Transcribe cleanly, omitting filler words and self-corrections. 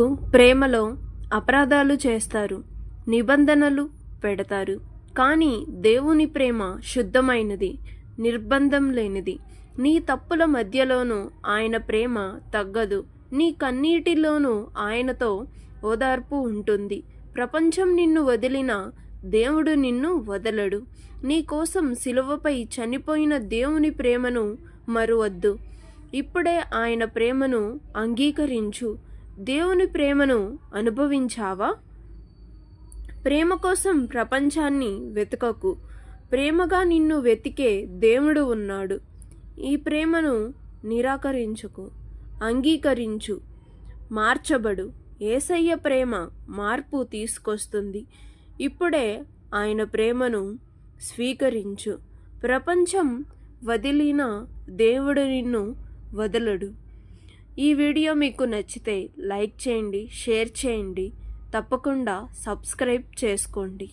ప్రేమలో అపరాధాలు చేస్తారు, నిబంధనలు పెడతారు. కానీ దేవుని ప్రేమ శుద్ధమైనది, నిర్బంధం లేనిది. నీ తప్పుల మధ్యలోనూ ఆయన ప్రేమ తగ్గదు. నీ కన్నీటిలోనూ ఆయనతో ఓదార్పు ఉంటుంది. ప్రపంచం నిన్ను వదిలినా దేవుడు నిన్ను వదలడు. నీ కోసం సిలువపై చనిపోయిన దేవుని ప్రేమను మరువద్దు. ఇప్పుడే ఆయన ప్రేమను అంగీకరించు. దేవుని ప్రేమను అనుభవించావా? ప్రేమ కోసం ప్రపంచాన్ని వెతకకు. ప్రేమగా నిన్ను వెతికే దేవుడు ఉన్నాడు. ఈ ప్రేమను నిరాకరించుకు, అంగీకరించు, మార్చబడు. యేసయ్య ప్రేమ మార్పు తీసుకొస్తుంది. ఇప్పుడే ఆయన ప్రేమను స్వీకరించు. ప్రపంచం వదిలిన దేవుడు నిన్ను వదలడు. ఈ వీడియో మీకు నచ్చితే లైక్ చేయండి, షేర్ చేయండి, తప్పకుండా సబ్స్క్రైబ్ చేసుకోండి.